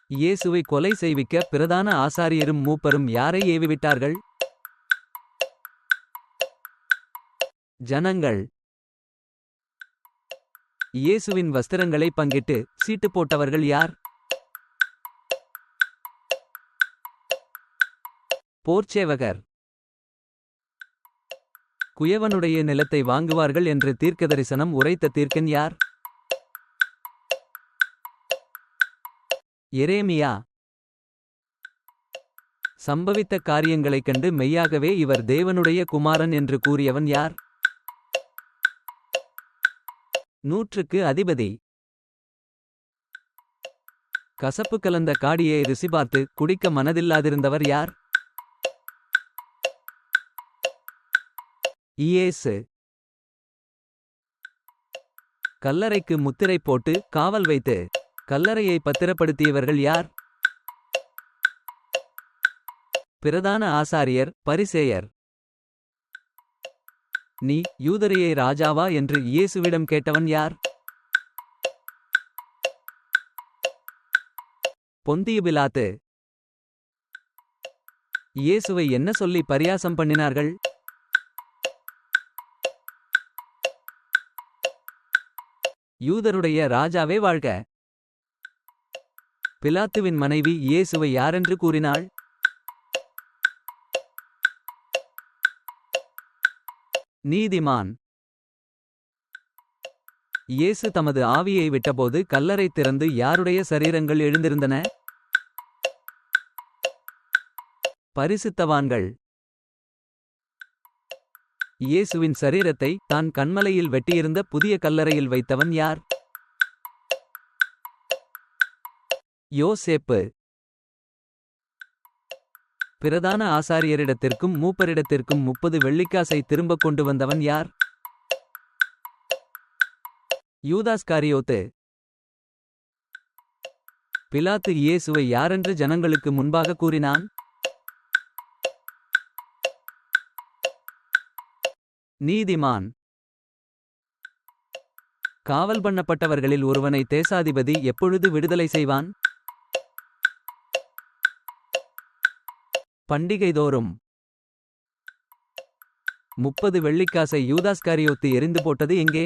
இயேசுவை கொலை செய்விக்க பிரதான ஆசாரியரும் மூப்பரும் யாரை ஏவிவிட்டார்கள்? ஜனங்கள். இயேசுவின் வஸ்திரங்களை பங்கிட்டு சீட்டு போட்டவர்கள் யார்? போர்ச்சேவகர். குயவனுடைய நிலத்தை வாங்குவார்கள் என்று தீர்க்கதரிசனம் உரைத்த தீர்க்கன் யார்? எரேமியா. சம்பவித்த காரியங்களைக் கண்டு மெய்யாகவே இவர் தேவனுடைய குமாரன் என்று கூறியவன் யார்? நூற்றுக்கு அதிபதி. கசப்பு கலந்த காடியை ருசி பார்த்து குடிக்க மனதில்லாதிருந்தவர் யார்? இயேசு. கல்லறைக்கு முத்திரை போட்டு காவல் வைத்து கல்லறையை பத்திரப்படுத்தியவர்கள் யார்? பிரதான ஆசாரியர், பரிசேயர். நீ யூதரையே ராஜாவா என்று இயேசுவிடம் கேட்டவன் யார்? பொந்தியு பிலாத்து. இயேசுவை என்ன சொல்லி பரியாசம் பண்ணினார்கள்? யூதருடைய ராஜாவே வாழ்க. பிலாத்துவின் மனைவி இயேசுவை யாரென்று கூறினாள்? நீதிமான். இயேசு தமது ஆவியை விட்டபோது கல்லறை திறந்து யாருடைய சரீரங்கள் எழுந்திருந்தன? பரிசுத்தவான்கள். இயேசுவின் சரீரத்தை தான் கன்மலையில் வெட்டியிருந்த புதிய கல்லறையில் வைத்தவன் யார்? யோசேப்பு. பிரதான ஆசாரியரிடத்திற்கும் மூப்பரிடத்திற்கும் 30 வெள்ளிக்காசை திரும்பக் கொண்டு வந்தவன் யார்? யூதாஸ்காரியோத்து. பிலாத்து இயேசுவை யாரென்று ஜனங்களுக்கு முன்பாக கூறினான்? நீதிமான். காவல் பண்ணப்பட்டவர்களில் ஒருவனை தேசாதிபதி எப்பொழுது விடுதலை செய்வான்? பண்டிகைதோறும். 30 வெள்ளிக்காசை யூதாஸ்காரியோத்து எறிந்து போட்டது எங்கே?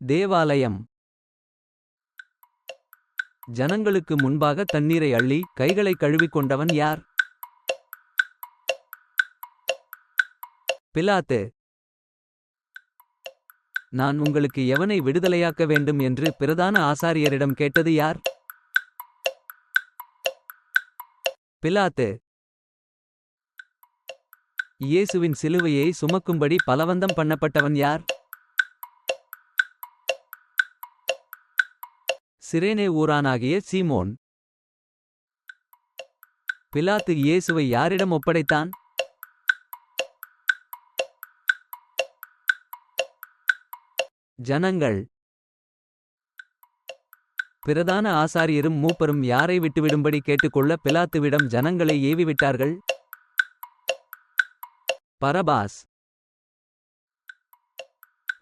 தேவாலயம். ஜனங்களுக்கு முன்பாக தண்ணீரை அள்ளி கைகளை கழுவிக் கொண்டவன் யார்? பிலாத்து. நான் உங்களுக்கு எவனை விடுதலையாக்க வேண்டும் என்று பிரதான ஆசாரியரிடம் கேட்டது யார்? பிலாத்து. இயேசுவின் சிலுவையை சுமக்கும்படி பலவந்தம் பண்ணப்பட்டவன் யார்? சிரேனே ஊரானாகிய சீமோன். பிலாத்து இயேசுவை யாரிடம் ஒப்படைத்தான்? ஜனங்கள். பிரதான ஆசாரியரும் மூப்பரும் யாரை விட்டுவிடும்படி கேட்டுக்கொள்ள பிலாத்துவிடம் ஜனங்களை ஏவிவிட்டார்கள்? பரபாஸ்.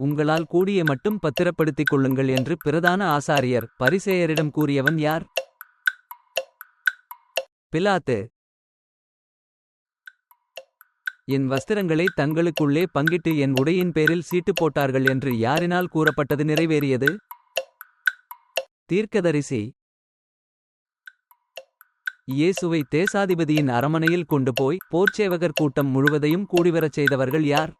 உங்களால் கூடிய மட்டும் பத்திரப்படுத்திக் கொள்ளுங்கள் என்று பிரதான ஆசாரியர், பரிசேயரிடம் கூறியவன் யார்? பிலாத்து. என் வஸ்திரங்களை தங்களுக்குள்ளே பங்கிட்டு என் உடையின் பேரில் சீட்டு போட்டார்கள் என்று யாரினால் கூறப்பட்டது நிறைவேறியது? தீர்க்கதரிசி. இயேசுவை தேசாதிபதியின் அரமனையில் கொண்டு போய் போர்ச்சேவகர் கூட்டம் முழுவதையும் கூடிவரச் செய்தவர்கள் யார்?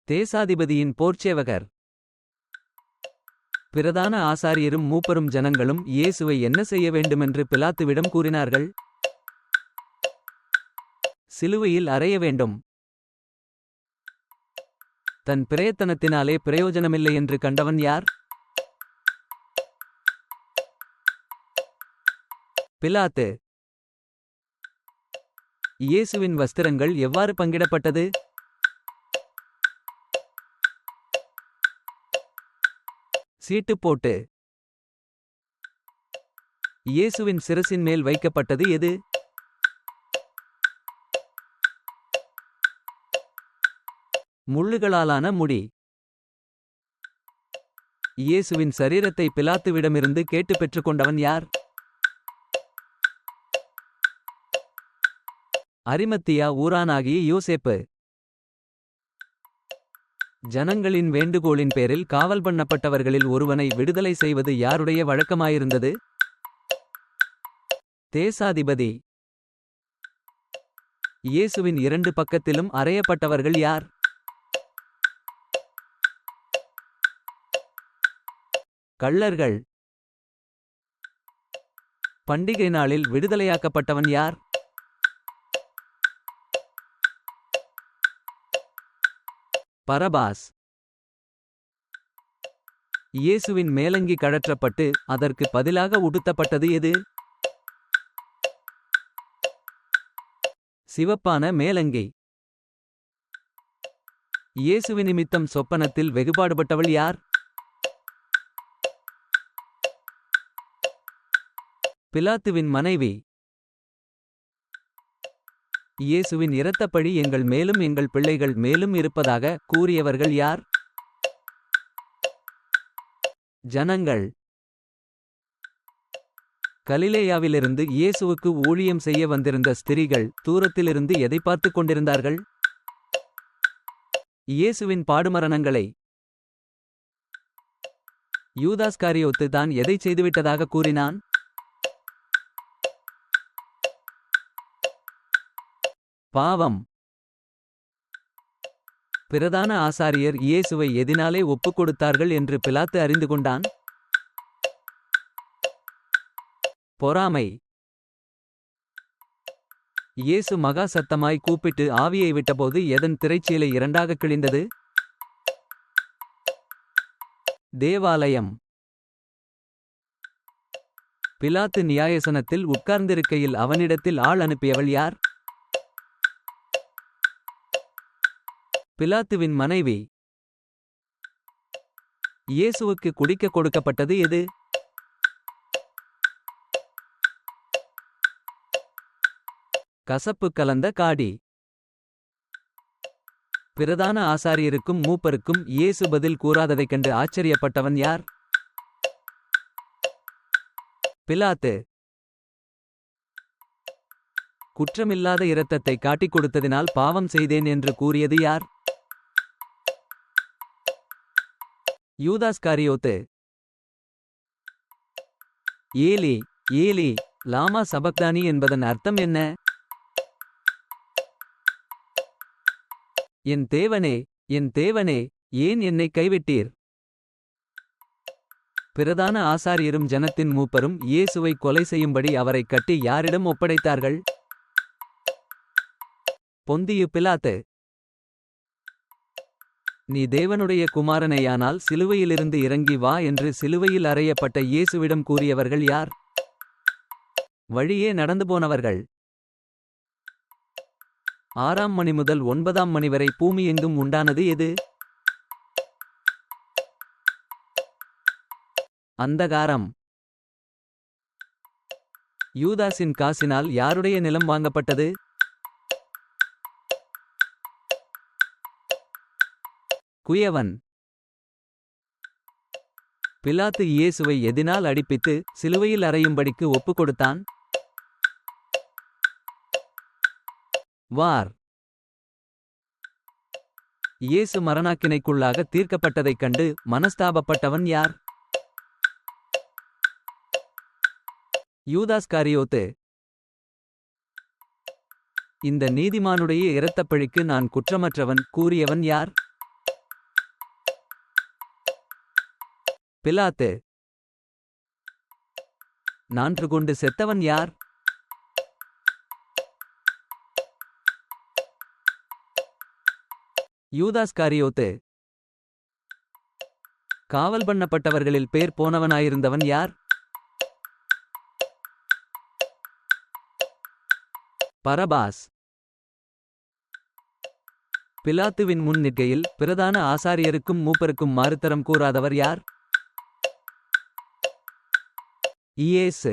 தேசாதிபதியின் போர்ச்சேவகர். பிரதான ஆசாரியரும் மூப்பரும் ஜனங்களும் இயேசுவை என்ன செய்ய வேண்டுமென்று பிலாத்துவிடம் கூறினார்கள்? சிலுவையில் அறைய வேண்டும். தன் பிரயத்தனத்தினாலே பிரயோஜனமில்லை என்று கண்டவன் யார்? பிலாத்து. இயேசுவின் வஸ்திரங்கள் எவ்வாறு பங்கிடப்பட்டது? சீட்டு போட்டு. இயேசுவின் சிரசின் மேல் வைக்கப்பட்டது எது? முள்ளுகளாலான முடி. இயேசுவின் சரீரத்தை பிலாத்துவிடமிருந்து கேட்டு பெற்றுக்கொண்டவன் யார்? அரிமத்தியா ஊரானாகிய யோசேப்பு. ஜனங்களின் வேண்டுகோளின் பேரில் காவல் பண்ணப்பட்டவர்களில் ஒருவனை விடுதலை செய்வது யாருடைய வழக்கமாயிருந்தது? தேசாதிபதி. இயேசுவின் இரண்டு பக்கத்திலும் அறையப்பட்டவர்கள் யார்? கள்ளர்கள். பண்டிகை நாளில் விடுதலையாக்கப்பட்டவன் யார்? பரபாஸ். இயேசுவின் மேலங்கி கழற்றப்பட்டு அதற்கு பதிலாக உடுத்தப்பட்டது எது? சிவப்பான மேலங்கி. இயேசுவி நிமித்தம் சொப்பனத்தில் வெகுபாடுபட்டவள் யார்? பிலாத்துவின் மனைவி. இயேசுவின் இரத்தப்பழி எங்கள் மேலும் எங்கள் பிள்ளைகள் மேலும் இருப்பதாக கூறியவர்கள் யார்? ஜனங்கள். கலிலேயாவிலிருந்து இயேசுவுக்கு ஊழியம் செய்ய வந்திருந்த ஸ்திரீகள் தூரத்திலிருந்து எதை பார்த்துக் கொண்டிருந்தார்கள்? இயேசுவின் பாடுமரணங்களை. யூதாஸ்காரியோத்து தான் எதைச் செய்துவிட்டதாக கூறினான்? பாவம். பிரதான ஆசாரியர் இயேசுவை எதினாலே ஒப்புக் கொடுத்தார்கள் என்று பிலாத்து அறிந்து கொண்டான்? பொறாமை. இயேசு மகா சத்தமாய் கூப்பிட்டு ஆவியை விட்டபோது எதன் திரைச்சீலை இரண்டாக கிழிந்தது? தேவாலயம். பிலாத்து நியாயசனத்தில் உட்கார்ந்திருக்கையில் அவனிடத்தில் ஆள் அனுப்பியவள் யார்? பிலாத்துவின் மனைவி. இயேசுவுக்கு குடிக்க கொடுக்கப்பட்டது எது? கசப்பு கலந்த காடி. பிரதான ஆசாரியருக்கும் மூப்பருக்கும் இயேசு பதில் கூறாததைக் கண்டு ஆச்சரியப்பட்டவன் யார்? பிலாத்து. குற்றமில்லாத இரத்தத்தை காட்டிக் கொடுத்ததினால் பாவம் செய்தேன் என்று கூறியது யார்? யூதாஸ்காரியோத்து. ஏலி ஏலி லாமா சபக்தானி என்பதன் அர்த்தம் என்ன? என் தேவனே என் தேவனே ஏன் என்னை கைவிட்டீர்? பிரதான ஆசாரியரும் ஜனத்தின் மூப்பரும் இயேசுவை கொலை செய்யும்படி அவரைக் கட்டி யாரிடம் ஒப்படைத்தார்கள்? பொந்தியு பிலாத்து. நீ தேவனுடைய குமாரனேயானால் சிலுவையிலிருந்து இறங்கி வா என்று சிலுவையில் அறையப்பட்ட இயேசுவிடம் கூறியவர்கள் யார்? வழியே நடந்து போனவர்கள். 6ஆம் மணி முதல் 9ஆம் மணி வரை பூமி எங்கும் உண்டானது எது? அந்தகாரம். யூதாசின் காசினால் யாருடைய நிலம் வாங்கப்பட்டது? குயவன். பிலாத்து இயேசுவை எதினால் அடிப்பித்து சிலுவையில் அறையும்படிக்கு ஒப்புக் கொடுத்தான்? வார். இயேசு மரணாக்கினைக்குள்ளாக தீர்க்கப்பட்டதைக் கண்டு மனஸ்தாபப்பட்டவன் யார்? யூதாஸ்காரியோத்து. இந்த நீதிமானுடைய இரத்தப்பழிக்கு நான் குற்றமற்றவன் கூறியவன் யார்? பிலாத்து. நான்று கொண்டு செத்தவன் யார்? யூதாஸ்காரியோத்து. காவல் பண்ணப்பட்டவர்களில் பேர் போனவனாயிருந்தவன் யார்? பரபாஸ். பிலாத்துவின் முன் நிற்கையில் பிரதான ஆசாரியருக்கும் மூப்பருக்கும் மாறுத்தரம் கூறாதவர் யார்? இயேசு.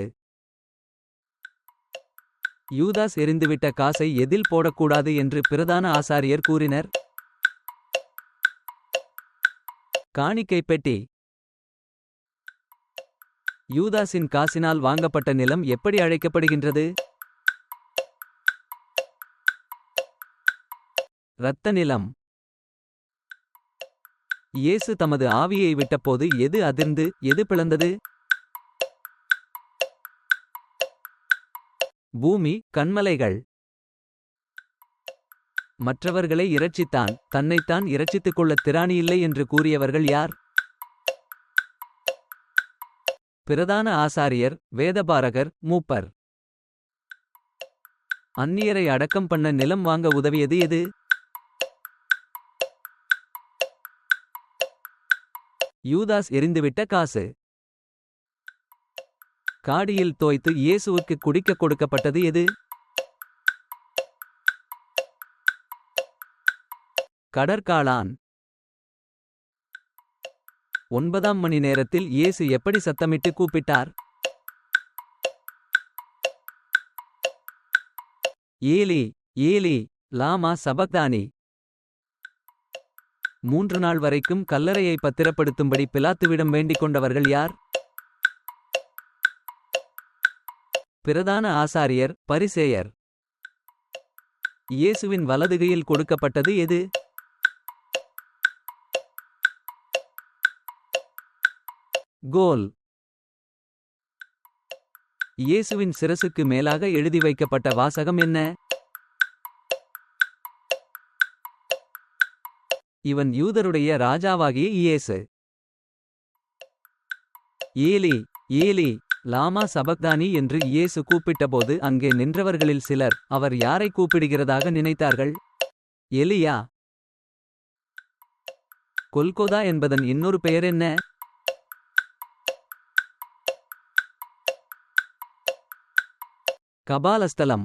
யூதாஸ் எறிந்துவிட்ட காசை எதில் போடக்கூடாது என்று பிரதான ஆசாரியர் கூறினர்? காணிக்கை பெட்டி. யூதாஸின் காசினால் வாங்கப்பட்ட நிலம் எப்படி அழைக்கப்படுகின்றது? இரத்த நிலம். இயேசு தமது ஆவியை விட்டபோது எது அதிர்ந்து எது பிளந்தது? பூமி, கன்மலைகள். மற்றவர்களை இரட்சித்தான், தன்னைத்தான் இரட்சித்துக் கொள்ளத் திராணியில்லை என்று கூறியவர்கள் யார்? பிரதான ஆசாரியர், வேதபாரகர், மூப்பர். அந்நியரை அடக்கம் பண்ண நிலம் வாங்க உதவியது எது? யூதாஸ் எறிந்துவிட்ட காசு. காடியில் தோய்த்து இயேசுவுக்கு குடிக்கக் கொடுக்கப்பட்டது எது? கடற்காளான். 9ஆம் மணி நேரத்தில் இயேசு எப்படி சத்தமிட்டு கூப்பிட்டார்? ஏலி ஏலி லாமா சபக்தானி. 3 நாள் வரைக்கும் கல்லறையை பத்திரப்படுத்தும்படி பிலாத்துவிடம் வேண்டிக் கொண்டவர்கள் யார்? பிரதான ஆசாரியர், பரிசேயர். இயேசுவின் வலதுகையில் கொடுக்கப்பட்டது எது? கோல். இயேசுவின் சிரசுக்கு மேலாக எழுதி வைக்கப்பட்ட வாசகம் என்ன? இவன் யூதருடைய ராஜாவாகிய இயேசு. ஏலி ஏலி லாமா சபக்தானி என்று இயேசு கூப்பிட்டபோது அங்கே நின்றவர்களில் சிலர் அவர் யாரை கூப்பிடுகிறதாக நினைத்தார்கள்? எலியா. கொல்கோதா என்பதன் இன்னொரு பெயர் என்ன? கபாலஸ்தலம்.